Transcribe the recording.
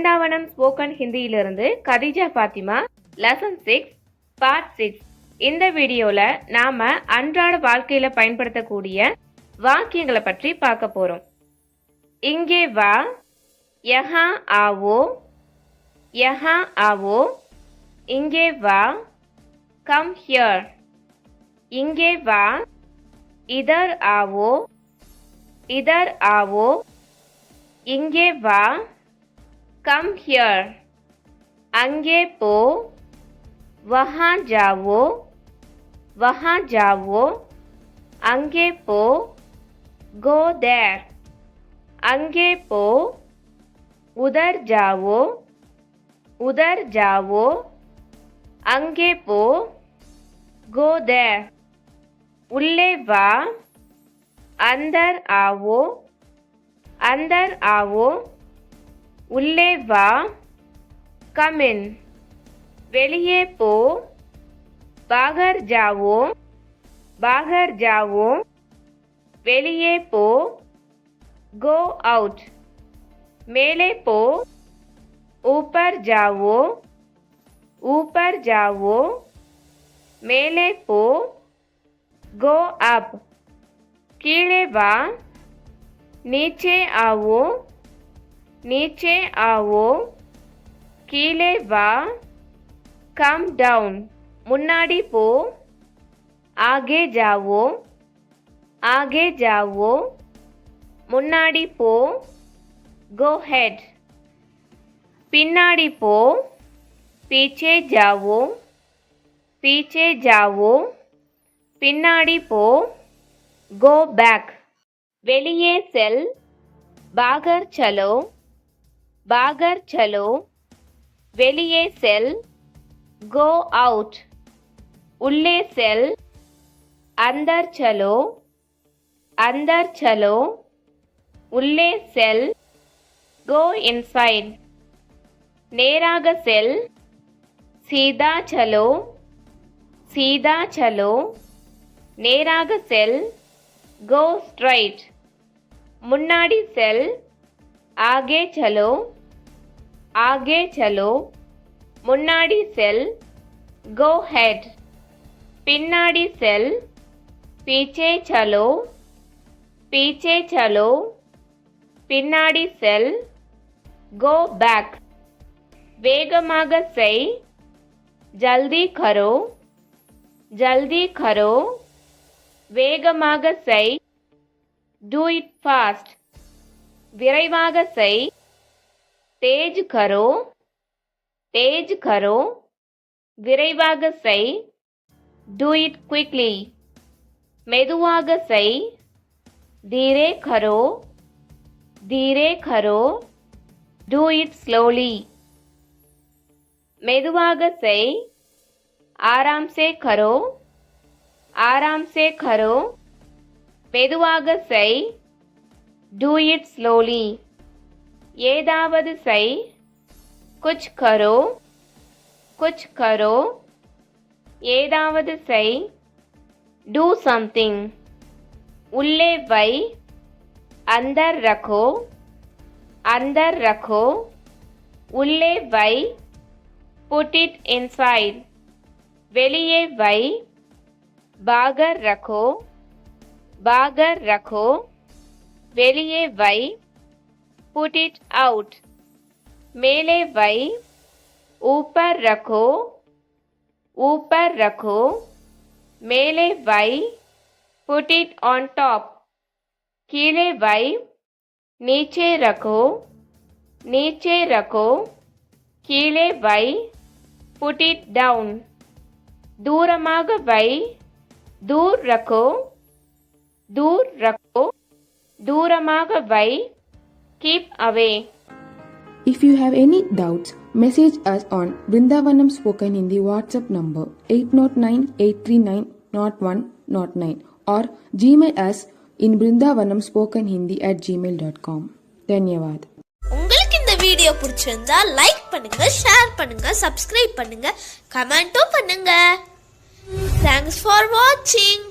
Brindavanam spoken ஹிந்தியிலிருந்து Khadija Fathima lesson 6 part 6. இந்த வீடியோல நாம அன்றாட வாழ்க்கையில பயன்படுத்தக்கூடிய வாக்கியங்களை பற்றி பார்க்க போறோம். இங்கே வா, யஹா ஆவோ, யஹா ஆவோ. இங்கே வா, கம் ஹியர். இங்கே வா, இதர் ஆவோ, இதர் ஆவோ. இங்கே வா, come here. அங்கே போ, वहाँ जाओ, वहाँ जाओ. அங்கே போ, go there. அங்கே போ, उधर जाओ, उधर जाओ. அங்கே போ, go there. உள்ளே வா, अंदर आओ, अंदर आओ. உள்ளே வா, come in. வெளியே போ, बाहर जाओ, बाहर जाओ. வெளியே போ, go out. மேலே போ, ऊपर जाओ, ऊपर जाओ. மேலே போ, go up. கீழே வா, नीचे आओ, नीचे आओ. கீழே வா, come down. முன்னாடி போ, आगे जाओ, आगे जाओ. முன்னாடி போ, go ahead. பின்னாடி போ, पीछे जाओ, पीछे जाओ. பின்னாடி போ, go back. வெளியே செல், बाहर चलो, बाहर चलो. வெளியே செல், go out. உள்ளே செல், अंदर चलो, अंदर चलो. உள்ளே செல், go inside. நேராக செல், सीधा चलो, सीधा चलो. நேராக செல், go straight. முன்னாடி செல், आगे चलो, आगे चलो. முன்னாடி செல், go ahead. பின்னாடி செல், पीछे चलो, पीछे चलो. பின்னாடி செல், go back. வேகமாக செய், जल्दी करो, जल्दी करो. வேகமாக செய், do it fast. விரைவாக செய், तेज करो, तेज करो. விரைவாக செய், do it quickly. மெதுவாக செய், धीरे करो, धीरे करो. do it slowly. மெதுவாக செய், आराम से करो, आराम से करो. மெதுவாக செய், do it slowly. ஏதாவது செய், कुछ करो, कुछ करो. ஏதாவது செய், do something. உள்ளே வை, अंदर रखो, अंदर रखो. உள்ளே வை, put it inside. வெளியே வை, बाहर रखो, बाहर रखो. வெளியே வை, put it out. மேலே வை, ऊपर रखो, ऊपर रखो. மேலே வை, put it on top. கீழே வை, नीचे रखो, नीचे रखो. கீழே வை, put it down. தூரமாக வை, दूर रखो, दूर रखो. தூரமாக வை, keep away. If you have any doubts, message us on Brindavanam Spoken Hindi WhatsApp number 809-839-0109 or Gmail us in brindavanamspokenhindi@gmail.com. Dhanyavad. உங்களுக்கு இந்த வீடியோ பிடிச்சிருந்தா லைக் பண்ணுங்க, ஷேர் பண்ணுங்க, சப்ஸ்கிரைப் பண்ணுங்க, கமெண்ட்டும் பண்ணுங்க. Thanks for watching.